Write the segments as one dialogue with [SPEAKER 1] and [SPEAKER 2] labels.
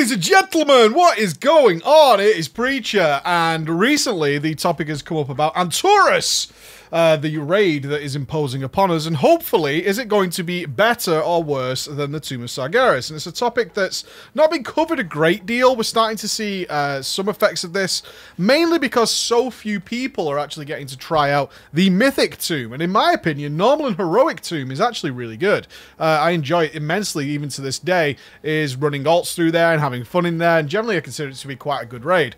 [SPEAKER 1] Ladies and gentlemen, what is going on? It is Preacher, and recently the topic has come up about Antorus, the raid that is imposing upon us, and hopefully, is it going to be better or worse than the Tomb of Sargeras? And it's a topic that's not been covered a great deal. We're starting to see some effects of this, mainly because so few people are actually getting to try out the Mythic Tomb, and in my opinion, normal and heroic Tomb is actually really good. I enjoy it immensely, even to this day, is running alts through there and having fun in there, and generally I consider it to be quite a good raid.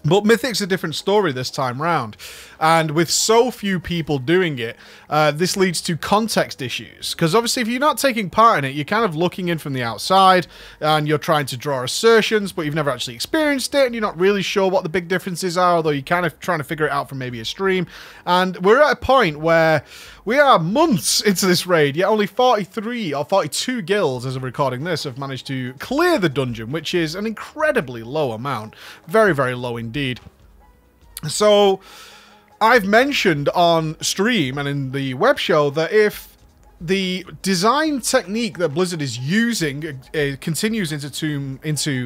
[SPEAKER 1] But Mythic's a different story this time round, and with so few people doing it, this leads to context issues, because obviously if you're not taking part in it, you're kind of looking in from the outside, and you're trying to draw assertions, but you've never actually experienced it, and you're not really sure what the big differences are, although you're kind of trying to figure it out from maybe a stream. And we're at a point where we are months into this raid, yet only 43 or 42 guilds, as I'm recording this, have managed to clear the dungeon, which is an incredibly low amount. Very, very low indeed. So, I've mentioned on stream and in the web show that if the design technique that Blizzard is using continues into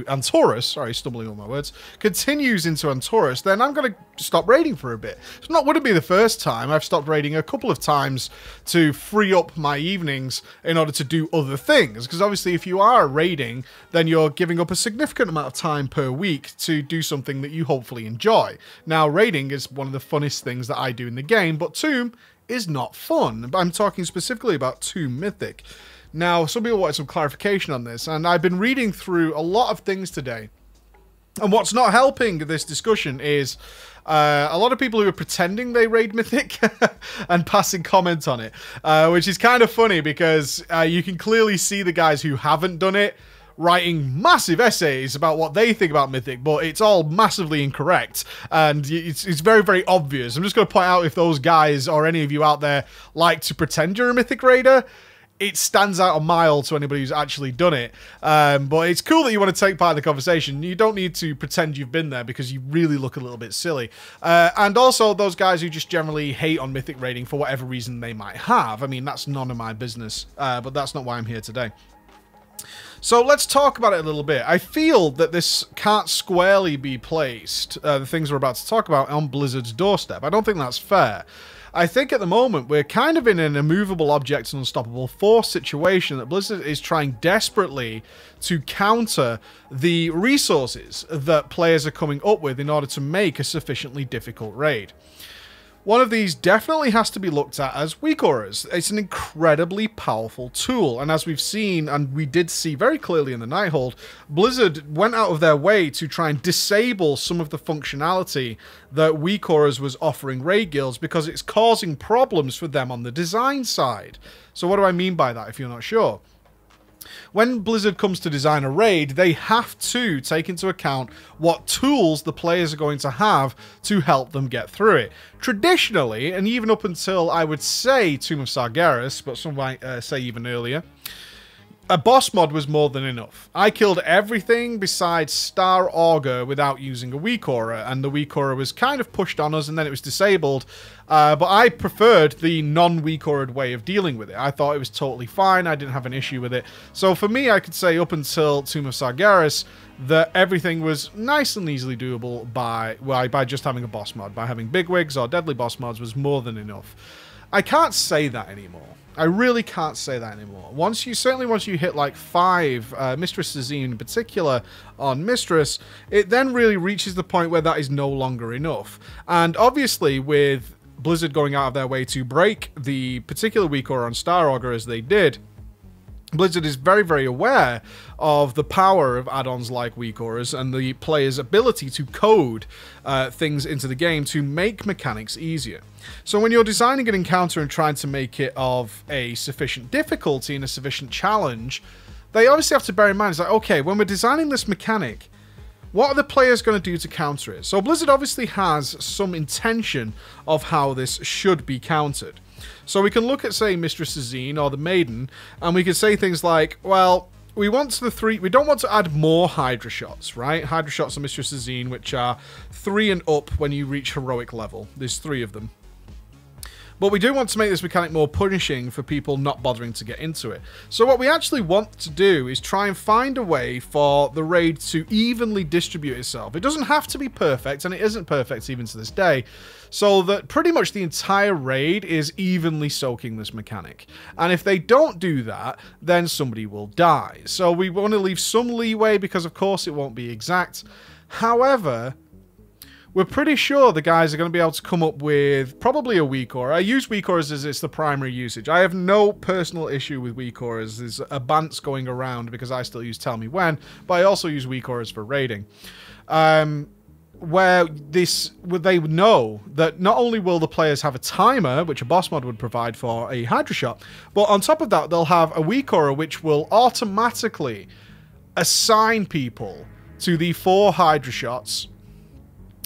[SPEAKER 1] Antorus, sorry, stumbling on my words, continues into Antorus, then I'm going to stop raiding for a bit. It's not wouldn't be the first time. I've stopped raiding a couple of times to free up my evenings in order to do other things, because obviously if you are raiding, then you're giving up a significant amount of time per week to do something that you hopefully enjoy. Now, raiding is one of the funnest things that I do in the game, but Tomb is not fun. I'm talking specifically about Tomb Mythic. Now, some people wanted some clarification on this, and I've been reading through a lot of things today. And what's not helping this discussion is a lot of people who are pretending they raid Mythic and passing comment on it, which is kind of funny because you can clearly see the guys who haven't done it writing massive essays about what they think about Mythic, but it's all massively incorrect, and it's very, very obvious. I'm just going to point out, if those guys or any of you out there like to pretend you're a Mythic raider, it stands out a mile to anybody who's actually done it. But it's cool that you want to take part in the conversation. You don't need to pretend you've been there, because you really look a little bit silly. And also those guys who just generally hate on Mythic raiding for whatever reason they might have. I mean, that's none of my business, but that's not why I'm here today. So let's talk about it a little bit. I feel that this can't squarely be placed, the things we're about to talk about, on Blizzard's doorstep. I don't think that's fair. I think at the moment we're kind of in an immovable object and unstoppable force situation that Blizzard is trying desperately to counter the resources that players are coming up with in order to make a sufficiently difficult raid. One of these definitely has to be looked at as weak auras. It's an incredibly powerful tool, and as we've seen, and we did see very clearly in the Nighthold, Blizzard went out of their way to try and disable some of the functionality that weak auras was offering raid guilds, because it's causing problems for them on the design side. So what do I mean by that, if you're not sure? When Blizzard comes to design a raid, they have to take into account what tools the players are going to have to help them get through it. Traditionally, and even up until, I would say, Tomb of Sargeras, but some might say even earlier, a boss mod was more than enough. I killed everything besides Star Augur without using a weak aura, and the weak aura was kind of pushed on us and then it was disabled, but I preferred the non-weak aura'd way of dealing with it. I thought it was totally fine, I didn't have an issue with it. So for me, I could say up until Tomb of Sargeras that everything was nice and easily doable by just having a boss mod. By having bigwigs or deadly boss mods was more than enough. I can't say that anymore. I really can't say that anymore. Certainly once you hit like 5, Mistress Zazine in particular on Mistress, it then really reaches the point where that is no longer enough. And obviously with Blizzard going out of their way to break the particular weak aura on Star Augur as they did, Blizzard is very, very aware of the power of add-ons like weak auras and the player's ability to code things into the game to make mechanics easier. So when you're designing an encounter and trying to make it of a sufficient difficulty and a sufficient challenge, they obviously have to bear in mind, it's like, okay, when we're designing this mechanic, what are the players going to do to counter it? So Blizzard obviously has some intention of how this should be countered. So we can look at, say, Mistress Zazine or the Maiden, and we can say things like, well, we don't want to add more Hydra shots, right? Hydra shots on Mistress Zazine, which are 3 and up when you reach heroic level. There's 3 of them. But we do want to make this mechanic more punishing for people not bothering to get into it. So what we actually want to do is try and find a way for the raid to evenly distribute itself. It doesn't have to be perfect, and it isn't perfect even to this day, so that pretty much the entire raid is evenly soaking this mechanic. And if they don't do that, then somebody will die. So we want to leave some leeway because, of course, it won't be exact. However, we're pretty sure the guys are going to be able to come up with probably a weak aura. I use weak auras as it's the primary usage. I have no personal issue with weak auras. There's a bants going around because I still use Tell Me When, but I also use weak auras for raiding. Where they know that not only will the players have a timer, which a boss mod would provide for a Hydra shot, but on top of that, they'll have a weak aura which will automatically assign people to the 4 Hydra shots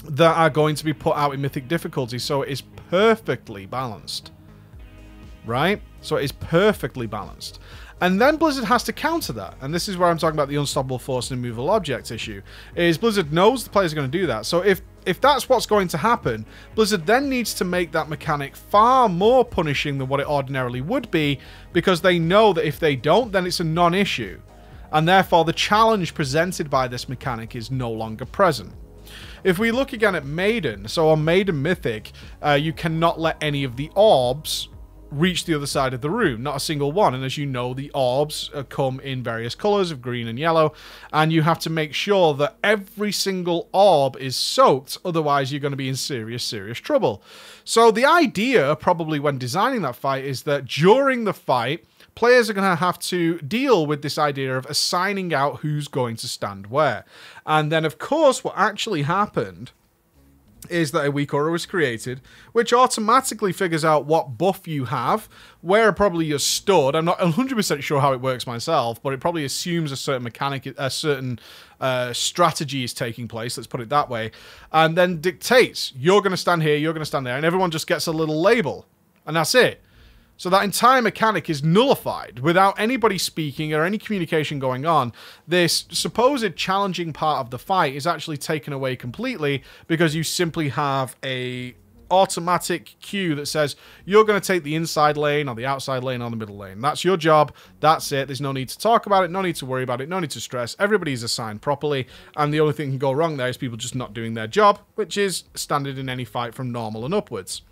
[SPEAKER 1] that are going to be put out in Mythic difficulty, so it is perfectly balanced. Right? So it is perfectly balanced. And then Blizzard has to counter that, and this is where I'm talking about the unstoppable force and immovable object issue, is Blizzard knows the players are going to do that. So if that's what's going to happen, Blizzard then needs to make that mechanic far more punishing than what it ordinarily would be, because they know that if they don't, then it's a non-issue. And therefore the challenge presented by this mechanic is no longer present. If we look again at Maiden, so on Maiden Mythic, you cannot let any of the orbs reach the other side of the room, not a single one. And as you know, the orbs come in various colors of green and yellow, and you have to make sure that every single orb is soaked, otherwise you're going to be in serious trouble. So the idea, probably when designing that fight, is that during the fight, players are going to have to deal with this idea of assigning out who's going to stand where. And then, of course, what actually happened is that a weak aura was created, which automatically figures out what buff you have, where probably you're stood. I'm not 100% sure how it works myself, but it probably assumes a certain mechanic, a certain strategy is taking place, let's put it that way, and then dictates, you're going to stand here, you're going to stand there, and everyone just gets a little label, and that's it. So that entire mechanic is nullified without anybody speaking or any communication going on. This supposed challenging part of the fight is actually taken away completely because you simply have a automatic cue that says you're going to take the inside lane or the outside lane or the middle lane. That's your job. That's it. There's no need to talk about it. No need to worry about it. No need to stress. Everybody's assigned properly. And the only thing that can go wrong there is people just not doing their job, which is standard in any fight from normal and upwards.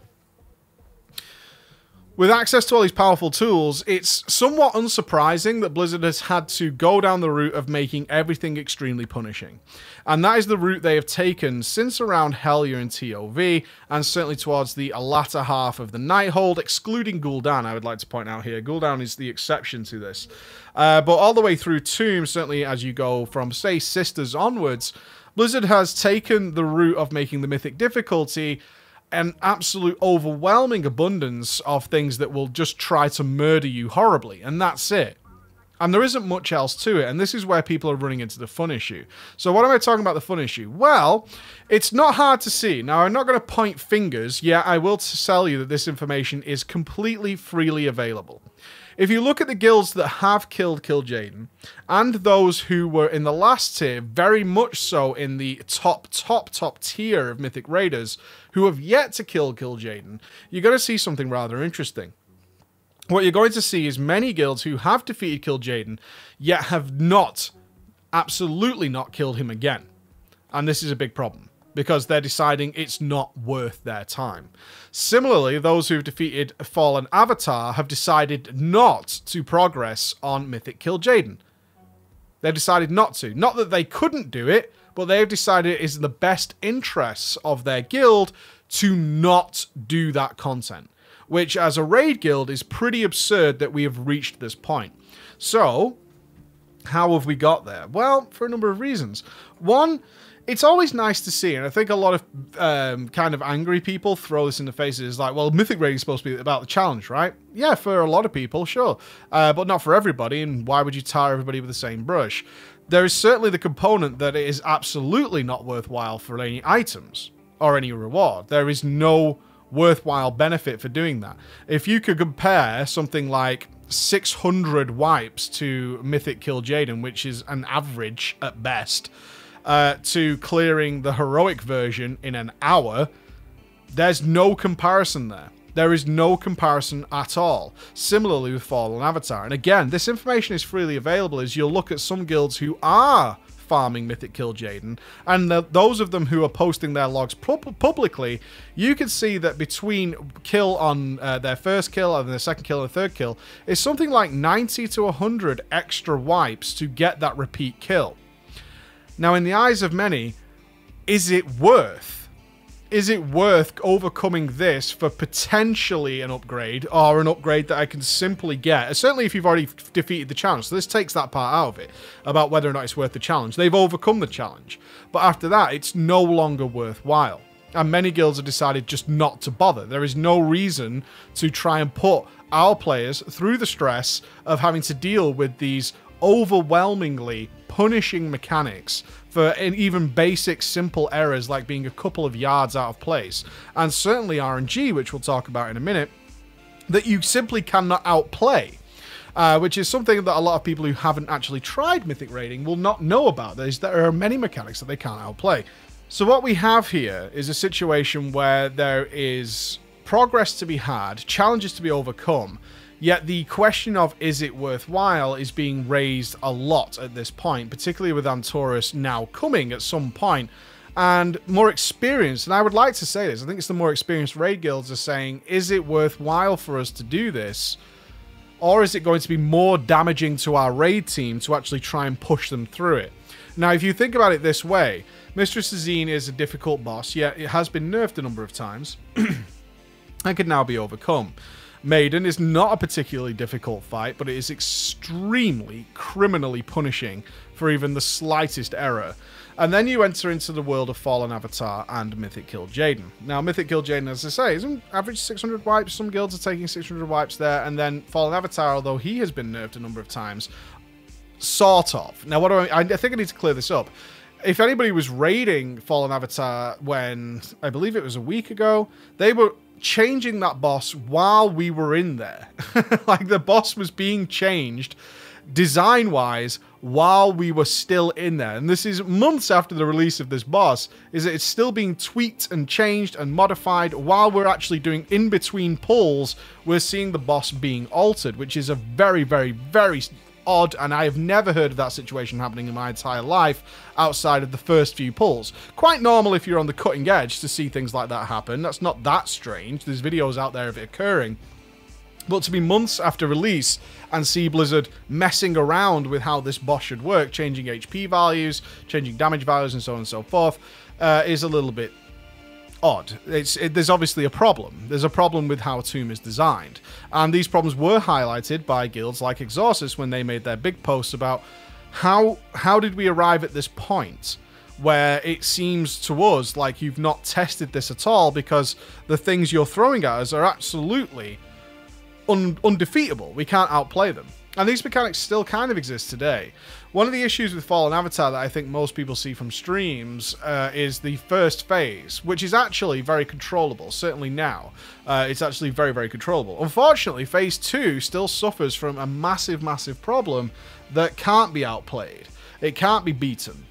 [SPEAKER 1] With access to all these powerful tools, it's somewhat unsurprising that Blizzard has had to go down the route of making everything extremely punishing. And that is the route they have taken since around Helya and TOV, and certainly towards the latter half of the Nighthold, excluding Gul'dan, I would like to point out here. Gul'dan is the exception to this. But all the way through Tomb, certainly as you go from, say, Sisters onwards, Blizzard has taken the route of making the Mythic difficulty an absolute overwhelming abundance of things that will just try to murder you horribly, and that's it. And there isn't much else to it, and this is where people are running into the fun issue. So what am I talking about the fun issue? Well, it's not hard to see. Now, I'm not going to point fingers, yet I will tell you that this information is completely freely available. If you look at the guilds that have killed Kil'jaeden, and those who were in the last tier, very much so in the top tier of Mythic Raiders, who have yet to kill Kil'jaeden, you're going to see something rather interesting. What you're going to see is many guilds who have defeated Kil'jaeden, yet have not, absolutely not killed him again. And this is a big problem, because they're deciding it's not worth their time. Similarly, those who've defeated Fallen Avatar have decided not to progress on Mythic Kil'jaeden. They've decided not to. Not that they couldn't do it, but they've decided it is in the best interests of their guild to not do that content. Which, as a raid guild, is pretty absurd that we have reached this point. So, how have we got there? Well, for a number of reasons. One, it's always nice to see, and I think a lot of kind of angry people throw this in the faces, like, well, Mythic raiding is supposed to be about the challenge, right? Yeah, for a lot of people, sure. But not for everybody, and why would you tar everybody with the same brush? There is certainly the component that it is absolutely not worthwhile for any items or any reward. There is no worthwhile benefit for doing that. If you could compare something like 600 wipes to Mythic Kil'jaeden, which is an average at best, to clearing the heroic version in an hour, there's no comparison there. There is no comparison at all. Similarly with Fallen Avatar. And again, this information is freely available as you'll look at some guilds who are farming Mythic Kill Jaden, and those of them who are posting their logs publicly, you can see that between kill on their first kill and their second kill and third kill is something like 90 to 100 extra wipes to get that repeat kill. Now, in the eyes of many, is it worth overcoming this for potentially an upgrade, or an upgrade that I can simply get? Certainly if you've already defeated the challenge. So this takes that part out of it, about whether or not it's worth the challenge. They've overcome the challenge. But after that, it's no longer worthwhile. And many guilds have decided just not to bother. There is no reason to try and put our players through the stress of having to deal with these overwhelmingly punishing mechanics for even basic simple errors like being a couple of yards out of place, and certainly RNG, which we'll talk about in a minute, that you simply cannot outplay, which is something that a lot of people who haven't actually tried Mythic raiding will not know about. There are many mechanics that they can't outplay. So what we have here is a situation where there is progress to be had, challenges to be overcome, yet the question of is it worthwhile is being raised a lot at this point, particularly with Antorus now coming at some point, and more experienced. And I would like to say this, I think it's the more experienced raid guilds are saying, is it worthwhile for us to do this? Or is it going to be more damaging to our raid team to actually try and push them through it? Now, if you think about it this way, Mistress Azine is a difficult boss, yet it has been nerfed a number of times and can now be overcome. Maiden is not a particularly difficult fight, but it is extremely criminally punishing for even the slightest error. And then you enter into the world of Fallen Avatar and Mythic Kill Jaden. Now, Mythic Kill Jaden, as I say, is an average 600 wipes. Some guilds are taking 600 wipes there. And then Fallen Avatar, although he has been nerfed a number of times, sort of. Now, I think I need to clear this up. If anybody was raiding Fallen Avatar when, I believe it was a week ago, they were changing that boss while we were in there. Like, the boss was being changed design-wise while we were still in there. And this is months after the release of this boss, is that it's still being tweaked and changed and modified while we're actually doing in-between pulls. We're seeing the boss being altered, which is a very, very, very odd, and I have never heard of that situation happening in my entire life outside of the first few pulls. Quite normal if you're on the cutting edge to see things like that happen. That's not that strange. There's videos out there of it occurring. But to be months after release and see Blizzard messing around with how this boss should work, changing HP values, changing damage values, and so on and so forth, is a little bit odd. There's obviously a problem. There's a problem with how Tomb is designed. And these problems were highlighted by guilds like Exorcist when they made their big posts about how did we arrive at this point where it seems to us like you've not tested this at all, because the things you're throwing at us are absolutely undefeatable. We can't outplay them. And these mechanics still kind of exist today. One of the issues with Fallen Avatar that I think most people see from streams is the first phase, which is actually very controllable, certainly now. It's actually very, very controllable. Unfortunately, phase 2 still suffers from a massive, massive problem that can't be outplayed. It can't be beaten.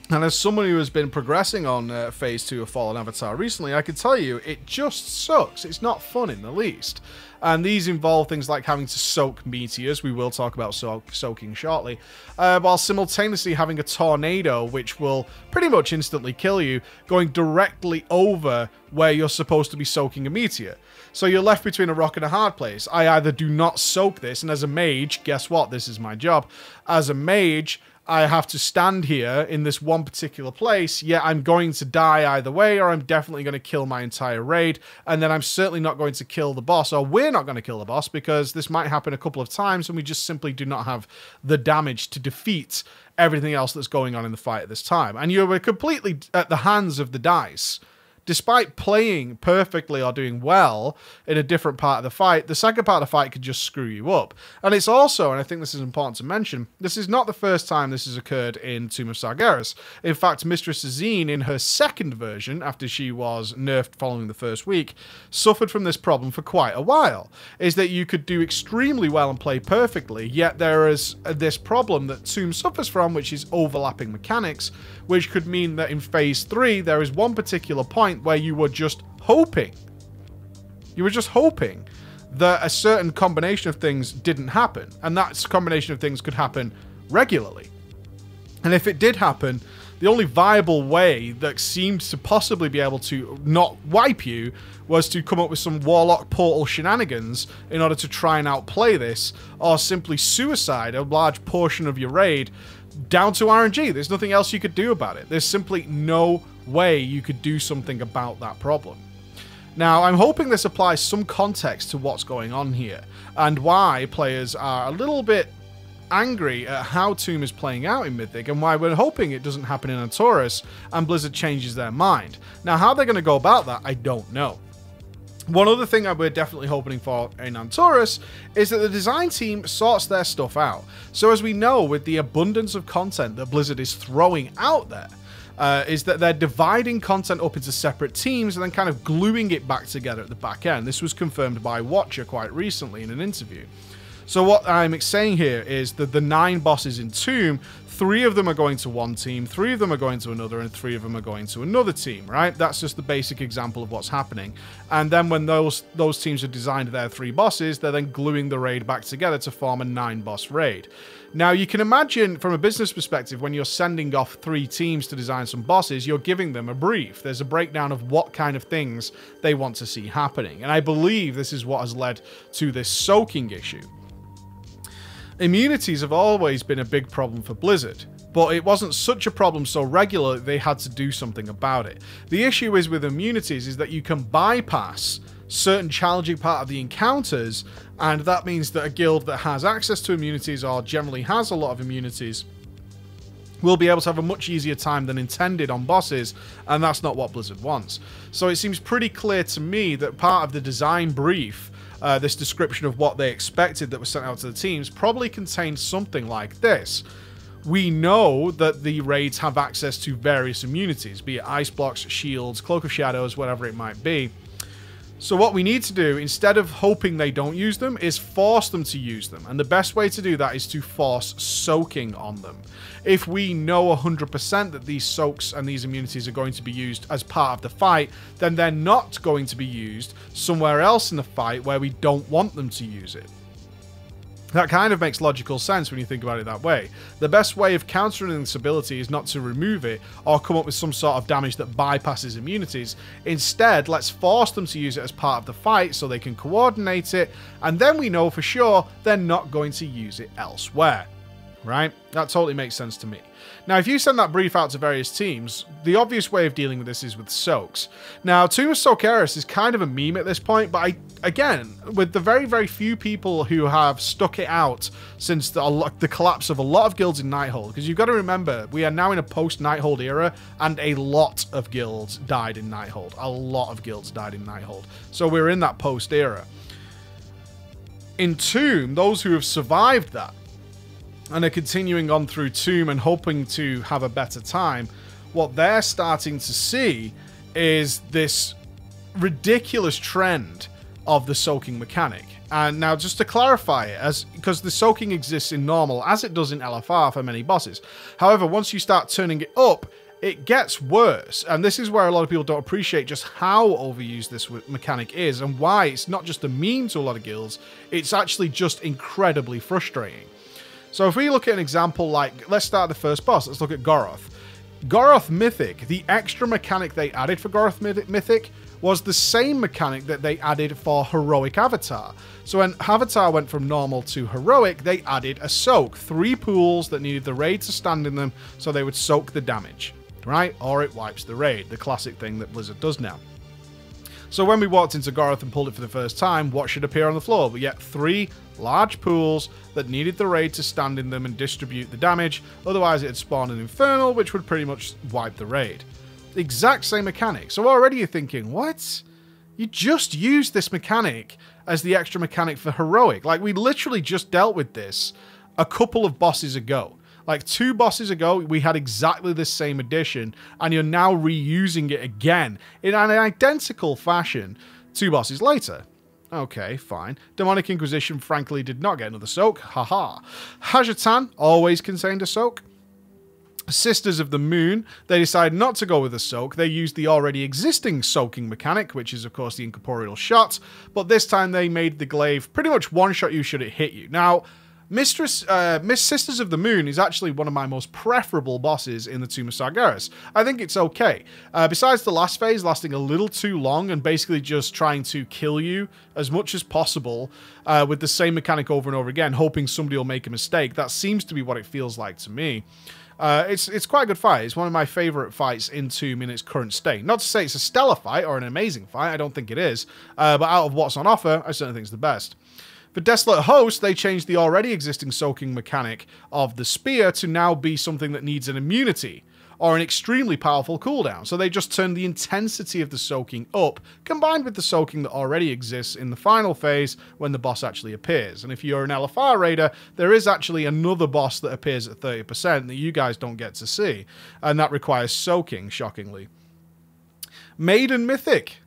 [SPEAKER 1] And as someone who has been progressing on phase 2 of Fallen Avatar recently, I can tell you, it just sucks. It's not fun in the least. And these involve things like having to soak meteors, we will talk about soaking shortly, while simultaneously having a tornado, which will pretty much instantly kill you, going directly over where you're supposed to be soaking a meteor. So you're left between a rock and a hard place. I either do not soak this, and as a mage, guess what? This is my job. As a mage, I have to stand here in this one particular place, yet I'm going to die either way, or I'm definitely going to kill my entire raid, and then I'm certainly not going to kill the boss, or we're not going to kill the boss, because this might happen a couple of times, and we just simply do not have the damage to defeat everything else that's going on in the fight at this time. And you're completely at the hands of the dice. Despite playing perfectly or doing well in a different part of the fight, the second part of the fight could just screw you up. And it's also, and I think this is important to mention, this is not the first time this has occurred in Tomb of Sargeras. In fact, Mistress Azine, in her second version, after she was nerfed following the first week, suffered from this problem for quite a while. Is that you could do extremely well and play perfectly, yet there is this problem that Tomb suffers from, which is overlapping mechanics, which could mean that in phase 3, there is one particular point where you were just hoping You were just hoping that a certain combination of things didn't happen, and that combination of things could happen regularly. And if it did happen, the only viable way that seemed to possibly be able to not wipe you was to come up with some Warlock portal shenanigans in order to try and outplay this, or simply suicide a large portion of your raid down to RNG. There's nothing else you could do about it. There's simply no way you could do something about that problem. Now, I'm hoping this applies some context to what's going on here, and why players are a little bit angry at how Tomb is playing out in Mythic, and why we're hoping it doesn't happen in Antorus and Blizzard changes their mind. Now, how they're going to go about that, I don't know. One other thing that we're definitely hoping for in Antorus is that the design team sorts their stuff out. So as we know, with the abundance of content that Blizzard is throwing out there, is that they're dividing content up into separate teams and then kind of gluing it back together at the back end. This was confirmed by Watcher quite recently in an interview. So what I'm saying here is that the 9 bosses in Tomb, 3 of them are going to one team, 3 of them are going to another, and 3 of them are going to another team, right? That's just the basic example of what's happening. And then when those teams have designed their 3 bosses, they're then gluing the raid back together to form a 9-boss raid. Now, you can imagine from a business perspective, when you're sending off 3 teams to design some bosses, you're giving them a brief. There's a breakdown of what kind of things they want to see happening. And I believe this is what has led to this soaking issue. Immunities have always been a big problem for Blizzard, but it wasn't such a problem so regular that they had to do something about it. The issue is with immunities is that you can bypass certain challenging part of the encounters, and that means that a guild that has access to immunities, or generally has a lot of immunities, will be able to have a much easier time than intended on bosses, and that's not what Blizzard wants. So it seems pretty clear to me that part of the design brief, this description of what they expected that was sent out to the teams, probably contained something like this. We know that the raids have access to various immunities, be it ice blocks, shields, cloak of shadows, whatever it might be. So what we need to do, instead of hoping they don't use them, is force them to use them. And the best way to do that is to force soaking on them. If we know 100% that these soaks and these immunities are going to be used as part of the fight, then they're not going to be used somewhere else in the fight where we don't want them to use it. That kind of makes logical sense when you think about it that way. The best way of countering this ability is not to remove it or come up with some sort of damage that bypasses immunities. Instead, let's force them to use it as part of the fight so they can coordinate it, and then we know for sure they're not going to use it elsewhere. Right? That totally makes sense to me. Now, if you send that brief out to various teams, the obvious way of dealing with this is with soaks. Now, Tomb of Soakerus is kind of a meme at this point, but again, with the very, very few people who have stuck it out since the collapse of a lot of guilds in Nighthold, because you've got to remember, we are now in a post-Nighthold era, and a lot of guilds died in Nighthold. A lot of guilds died in Nighthold. So we're in that post-era. In Tomb, those who have survived that, and are continuing on through Tomb and hoping to have a better time, what they're starting to see is this ridiculous trend of the soaking mechanic. And now, just to clarify it, because the soaking exists in normal, as it does in LFR for many bosses. However, once you start turning it up, it gets worse. And this is where a lot of people don't appreciate just how overused this mechanic is, and why it's not just a meme to a lot of guilds, it's actually just incredibly frustrating. So if we look at an example like, let's start the first boss, let's look at Goroth. Goroth Mythic, the extra mechanic they added for Goroth Mythic was the same mechanic that they added for Heroic Avatar. So when Avatar went from normal to Heroic, they added a soak. 3 pools that needed the raid to stand in them, so they would soak the damage, right? Or it wipes the raid, the classic thing that Blizzard does now. So when we walked into Goroth and pulled it for the first time, what should appear on the floor? We get 3 large pools that needed the raid to stand in them and distribute the damage, otherwise it'd spawn an Infernal, which would pretty much wipe the raid. The exact same mechanic. So already you're thinking, what? You just used this mechanic as the extra mechanic for Heroic. Like, we literally just dealt with this a couple of bosses ago. Like 2 bosses ago, we had exactly the same addition, and you're now reusing it again in an identical fashion 2 bosses later. Okay, fine. Demonic Inquisition, frankly, did not get another soak. Haha. Hajatan always contained a soak. Sisters of the Moon, they decide not to go with a soak. They used the already existing soaking mechanic, which is, of course, the incorporeal shot. But this time they made the glaive pretty much one-shot you should it hit you. Now, Miss Sisters of the Moon is actually one of my most preferable bosses in the Tomb of Sargeras. I think it's okay. Besides the last phase lasting a little too long and basically just trying to kill you as much as possible with the same mechanic over and over again, hoping somebody will make a mistake. That seems to be what it feels like to me. It's quite a good fight. It's one of my favourite fights in Tomb in its current state. Not to say it's a stellar fight or an amazing fight, I don't think it is, but out of what's on offer, I certainly think it's the best. For Desolate Host, they changed the already existing soaking mechanic of the spear to now be something that needs an immunity, or an extremely powerful cooldown. So they just turned the intensity of the soaking up, combined with the soaking that already exists in the final phase when the boss actually appears. And if you're an LFR raider, there is actually another boss that appears at 30% that you guys don't get to see, and that requires soaking, shockingly. Maiden Mythic.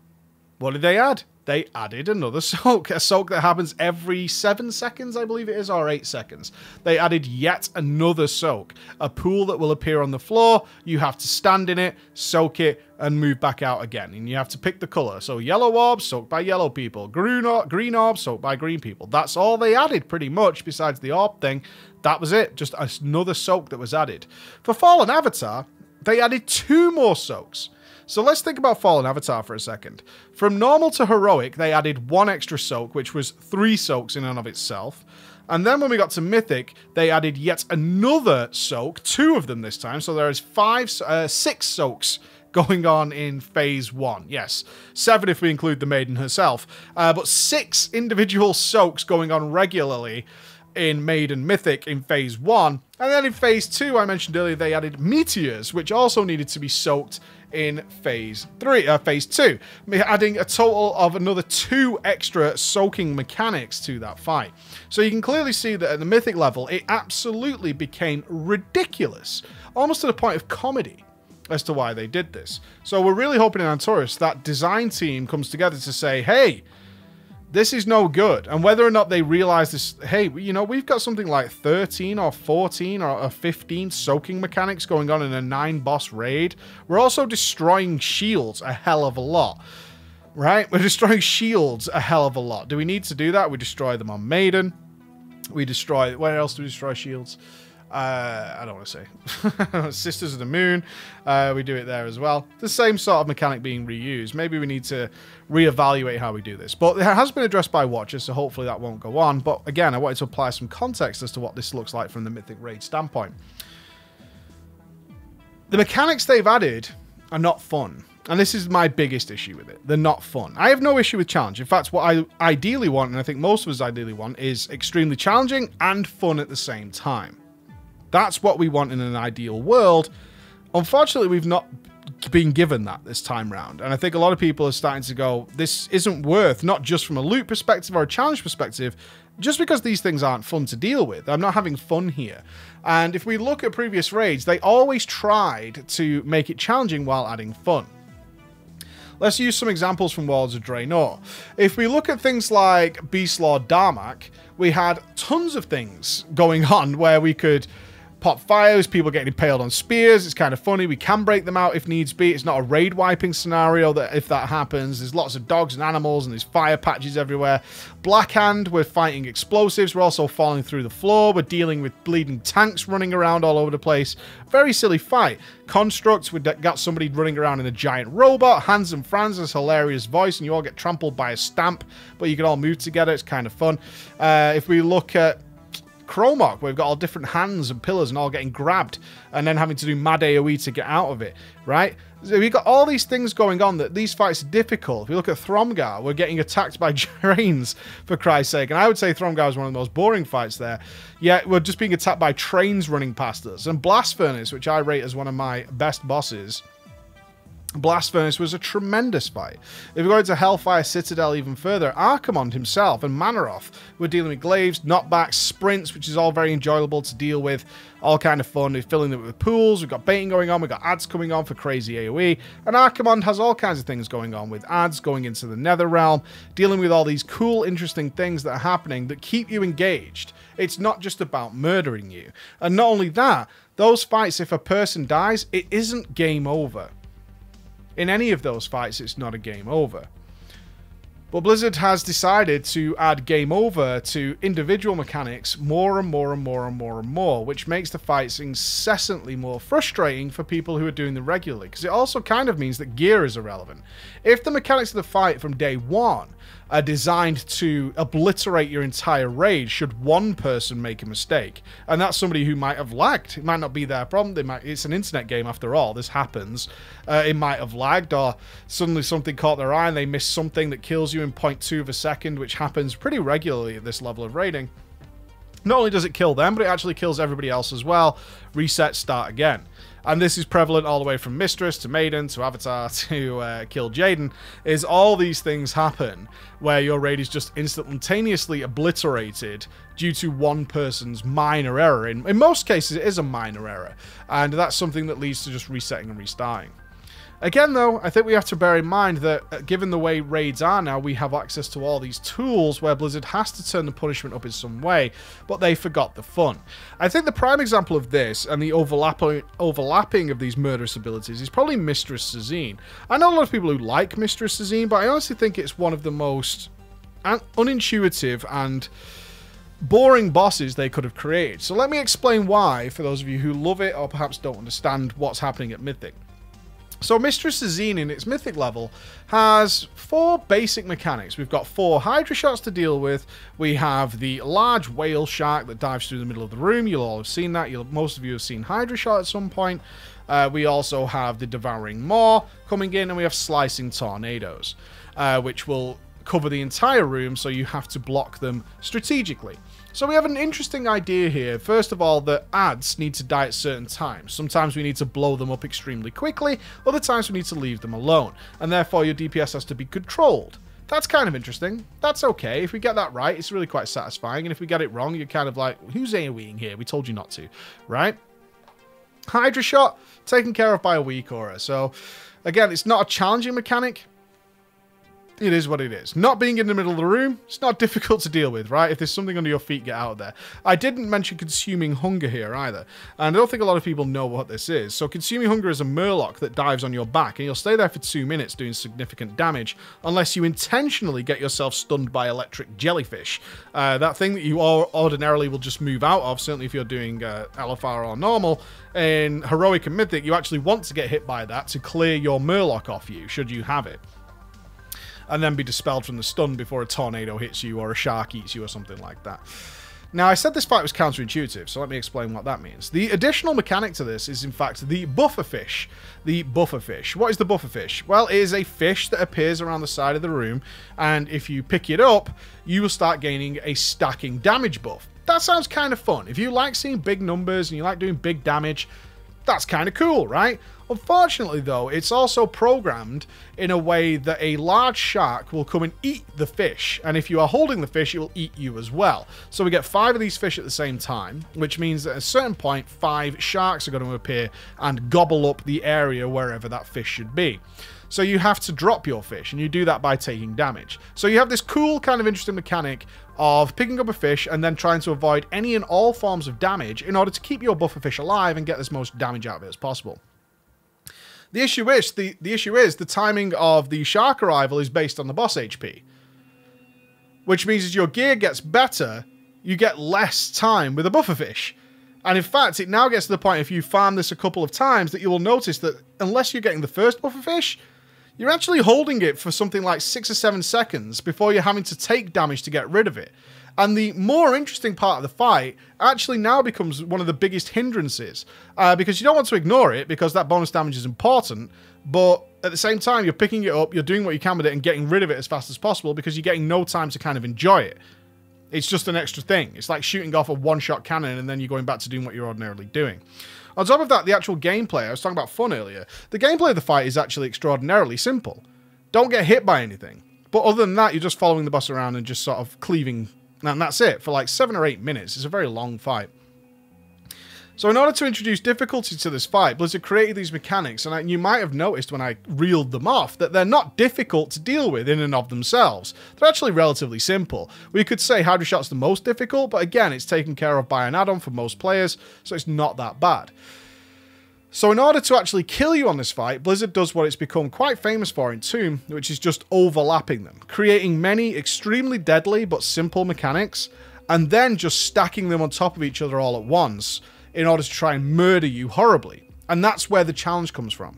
[SPEAKER 1] What did they add? They added another soak, a soak that happens every 7 seconds, I believe it is, or 8 seconds. They added yet another soak, a pool that will appear on the floor. You have to stand in it, soak it, and move back out again. And you have to pick the color. So yellow orbs, soaked by yellow people. Green orbs, soaked by green people. That's all they added, pretty much, besides the orb thing. That was it, just another soak that was added. For Fallen Avatar, they added 2 more soaks. So let's think about Fallen Avatar for a second. From normal to heroic, they added 1 extra soak, which was 3 soaks in and of itself. And then when we got to Mythic, they added yet another soak, 2 of them this time. So there is 6 soaks going on in phase 1. Yes, 7 if we include the Maiden herself. But 6 individual soaks going on regularly in Maiden Mythic in phase 1. And then in phase 2, I mentioned earlier, they added meteors, which also needed to be soaked in phase 2, adding a total of another 2 extra soaking mechanics to that fight. So you can clearly see that at the Mythic level, it absolutely became ridiculous, almost to the point of comedy, as to why they did this. So we're really hoping in Antorus that design team comes together to say, hey, this is no good. And whether or not they realize this, hey, you know, we've got something like 13 or 14 or 15 soaking mechanics going on in a 9-boss raid. We're also destroying shields a hell of a lot, right? We're destroying shields a hell of a lot. Do we need to do that? We destroy them on Maiden. We destroy... Where else do we destroy shields? I don't want to say. Sisters of the Moon, we do it there as well. The same sort of mechanic being reused. Maybe we need to reevaluate how we do this. But it has been addressed by watchers, so hopefully that won't go on. But again, I wanted to apply some context as to what this looks like from the Mythic Raid standpoint. The mechanics they've added are not fun. And this is my biggest issue with it. They're not fun. I have no issue with challenge. In fact, what I ideally want, and I think most of us ideally want, is extremely challenging and fun at the same time. That's what we want in an ideal world. Unfortunately, we've not been given that this time round. And I think a lot of people are starting to go, this isn't worth, not just from a loot perspective or a challenge perspective, just because these things aren't fun to deal with. I'm not having fun here. And if we look at previous raids, they always tried to make it challenging while adding fun. Let's use some examples from Worlds of Draenor. If we look at things like Beastlord Darmak, we had tons of things going on where we could pop fires, people getting impaled on spears. It's kind of funny. We can break them out if needs be. It's not a raid wiping scenario that if that happens. There's lots of dogs and animals and there's fire patches everywhere. Blackhand, we're fighting explosives. We're also falling through the floor. We're dealing with bleeding tanks running around all over the place. Very silly fight. Constructs, we got somebody running around in a giant robot. Hans and Franz has hilarious voice and you all get trampled by a stamp, but you can all move together. It's kind of fun. If we look at Chromok, where we've got all different hands and pillars and all getting grabbed and then having to do mad AoE to get out of it, right? So we've got all these things going on that these fights are difficult. If we look at Thromgar, we're getting attacked by trains, for Christ's sake. And I would say Thromgar is one of the most boring fights there. Yet we're just being attacked by trains running past us. And Blast Furnace, which I rate as one of my best bosses, Blast Furnace was a tremendous fight. If we go into Hellfire Citadel even further, Archimonde himself and Manaroth were dealing with glaives, knockbacks, sprints, which is all very enjoyable to deal with, all kind of fun. We're filling it with pools, we've got baiting going on, we've got ads coming on for crazy AoE, and Archimonde has all kinds of things going on with ads going into the Nether Realm, dealing with all these cool, interesting things that are happening that keep you engaged. It's not just about murdering you. And not only that, those fights, if a person dies, it isn't game over. In any of those fights, it's not a game over. But Blizzard has decided to add game over to individual mechanics more and more and more and more and more, which makes the fights incessantly more frustrating for people who are doing them regularly, because it also kind of means that gear is irrelevant. If the mechanics of the fight from day one are designed to obliterate your entire raid should one person make a mistake, and that's somebody who might have lagged. It might not be their problem. It's an internet game after all. This happens. It might have lagged, or suddenly something caught their eye and they missed something that kills you in 0.2 of a second, which happens pretty regularly at this level of raiding. Not only does it kill them, but it actually kills everybody else as well. Reset, start again. And this is prevalent all the way from Mistress to Maiden to Avatar to Kill Jaden, is all these things happen where your raid is just instantaneously obliterated due to one person's minor error. In most cases, it is a minor error, and that's something that leads to just resetting and restarting. Again, though, I think we have to bear in mind that given the way raids are now, we have access to all these tools where Blizzard has to turn the punishment up in some way, but they forgot the fun. I think the prime example of this and the overlapping of these murderous abilities is probably Mistress Sazine. I know a lot of people who like Mistress Sazine, but I honestly think it's one of the most unintuitive and boring bosses they could have created. So let me explain why, for those of you who love it or perhaps don't understand what's happening at Mythic. So Mistress Sazine in its Mythic level has 4 basic mechanics. We've got 4 Hydra shots to deal with. We have the large whale shark that dives through the middle of the room. You'll all have seen that. Most of you have seen Hydra shot at some point. We also have the Devouring Maw coming in, and we have Slicing Tornadoes, which will cover the entire room, so you have to block them strategically. So we have an interesting idea here. First of all, that ads need to die at certain times. Sometimes we need to blow them up extremely quickly, other times we need to leave them alone, and therefore your DPS has to be controlled. That's kind of interesting. That's okay. If we get that right, it's really quite satisfying, and if we get it wrong, you're kind of like, who's AoEing here? We told you not to, right? Hydra shot, taken care of by a weak aura. So, again, it's not a challenging mechanic. It is what it is. Not being in the middle of the room, it's not difficult to deal with, right? If there's something under your feet, get out of there. I didn't mention Consuming Hunger here either, and I don't think a lot of people know what this is. So Consuming Hunger is a murloc that dives on your back, and you'll stay there for 2 minutes doing significant damage, unless you intentionally get yourself stunned by electric jellyfish. That thing that you ordinarily will just move out of, certainly if you're doing LFR or normal. In Heroic and Mythic, you actually want to get hit by that to clear your murloc off you, should you have it, and then be dispelled from the stun before a tornado hits you or a shark eats you or something like that. Now, I said this fight was counterintuitive, so let me explain what that means. The additional mechanic to this is, in fact, the bufferfish. The bufferfish. What is the bufferfish? Well, it is a fish that appears around the side of the room, and if you pick it up, you will start gaining a stacking damage buff. That sounds kind of fun. If you like seeing big numbers and you like doing big damage, that's kind of cool, right? Unfortunately, though, it's also programmed in a way that a large shark will come and eat the fish, and if you are holding the fish, it will eat you as well. So we get 5 of these fish at the same time, which means that at a certain point, 5 sharks are going to appear and gobble up the area wherever that fish should be. So you have to drop your fish, and you do that by taking damage. So you have this cool, kind of interesting mechanic of picking up a fish and then trying to avoid any and all forms of damage in order to keep your bufferfish alive and get as most damage out of it as possible. The issue is the timing of the shark arrival is based on the boss HP, which means as your gear gets better, you get less time with a bufferfish. And in fact, it now gets to the point, if you farm this a couple of times, that you will notice that unless you're getting the first bufferfish, you're actually holding it for something like 6 or 7 seconds before you're having to take damage to get rid of it. And the more interesting part of the fight actually now becomes one of the biggest hindrances, because you don't want to ignore it, because that bonus damage is important, but at the same time, you're picking it up, you're doing what you can with it and getting rid of it as fast as possible, because you're getting no time to kind of enjoy it. It's just an extra thing. It's like shooting off a one-shot cannon and then you're going back to doing what you're ordinarily doing. On top of that, the actual gameplay, I was talking about fun earlier, the gameplay of the fight is actually extraordinarily simple. Don't get hit by anything. But other than that, you're just following the boss around and just sort of cleaving, and that's it, for like 7 or 8 minutes. It's a very long fight. So in order to introduce difficulty to this fight, Blizzard created these mechanics, and you might have noticed when I reeled them off that they're not difficult to deal with in and of themselves. They're actually relatively simple. We could say Hydra Shot's the most difficult, but again, it's taken care of by an add-on for most players, so it's not that bad. So in order to actually kill you on this fight, Blizzard does what it's become quite famous for in Tomb, which is just overlapping them, creating many extremely deadly but simple mechanics, and then just stacking them on top of each other all at once, in order to try and murder you horribly. And that's where the challenge comes from.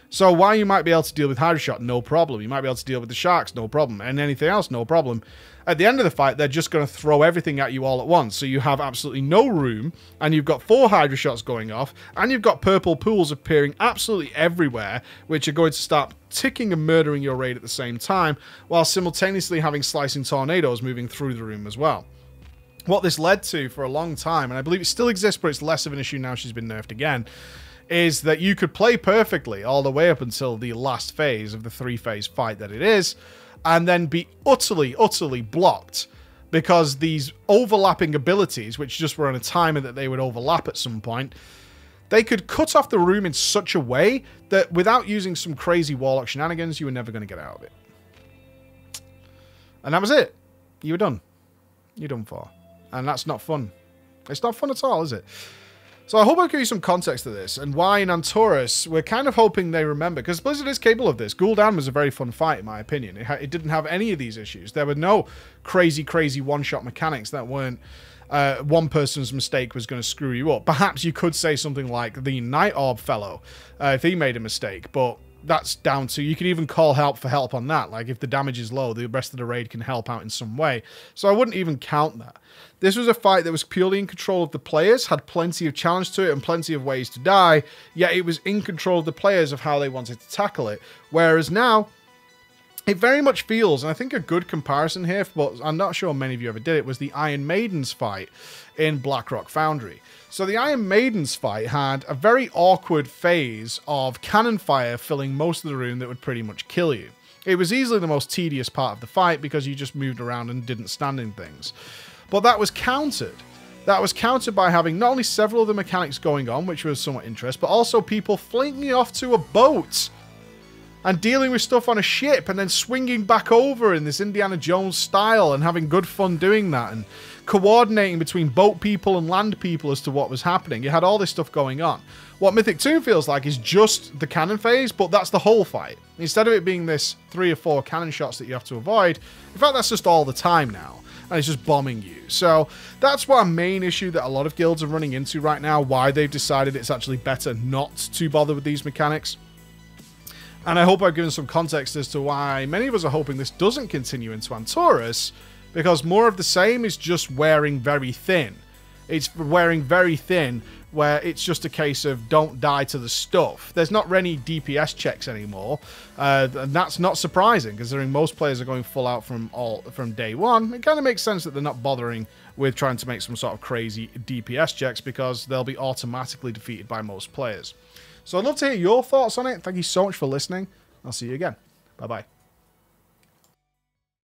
[SPEAKER 1] So while you might be able to deal with Hydra Shot, no problem. You might be able to deal with the sharks, no problem. And anything else, no problem. At the end of the fight, they're just going to throw everything at you all at once. So you have absolutely no room, and you've got 4 Hydra Shots going off, and you've got purple pools appearing absolutely everywhere, which are going to start ticking and murdering your raid at the same time, while simultaneously having slicing tornadoes moving through the room as well. What this led to for a long time, and I believe it still exists, but it's less of an issue now she's been nerfed again, is that you could play perfectly all the way up until the last phase of the 3-phase fight that it is, and then be utterly, utterly blocked because these overlapping abilities, which just were on a timer that they would overlap at some point, they could cut off the room in such a way that without using some crazy Warlock shenanigans, you were never going to get out of it. And that was it. You were done. You're done for. And that's not fun. It's not fun at all, is it? So I hope I'll give you some context to this, and why in Antorus we're kind of hoping they remember, because Blizzard is capable of this. Gul'dan was a very fun fight, in my opinion. It didn't have any of these issues. There were no crazy, crazy one-shot mechanics that weren't one person's mistake was going to screw you up. Perhaps you could say something like the Night Orb fellow, if he made a mistake, but that's down to, you can even call help for help on that. Like, if the damage is low, the rest of the raid can help out in some way. So I wouldn't even count that. This was a fight that was purely in control of the players, had plenty of challenge to it and plenty of ways to die, yet it was in control of the players of how they wanted to tackle it. Whereas now, it very much feels, and I think a good comparison here, but I'm not sure many of you ever did it, was the Iron Maiden's fight in Blackrock Foundry. So the Iron Maiden's fight had a very awkward phase of cannon fire filling most of the room that would pretty much kill you. It was easily the most tedious part of the fight because you just moved around and didn't stand in things. But that was countered. That was countered by having not only several of the mechanics going on, which was somewhat interesting, but also people flinking off to a boat and dealing with stuff on a ship and then swinging back over in this Indiana Jones style and having good fun doing that and coordinating between boat people and land people as to what was happening. You had all this stuff going on. What Mythic 2 feels like is just the cannon phase, but that's the whole fight. Instead of it being this 3 or 4 cannon shots that you have to avoid, in fact, that's just all the time now. And it's just bombing you. So that's what a main issue that a lot of guilds are running into right now, why they've decided it's actually better not to bother with these mechanics. And I hope I've given some context as to why many of us are hoping this doesn't continue into Antorus, because more of the same is just wearing very thin. It's wearing very thin, where it's just a case of don't die to the stuff. There's not any DPS checks anymore, and that's not surprising, considering most players are going full out from day one. It kind of makes sense that they're not bothering with trying to make some sort of crazy DPS checks, because they'll be automatically defeated by most players. So I'd love to hear your thoughts on it. Thank you so much for listening. I'll see you again. Bye-bye.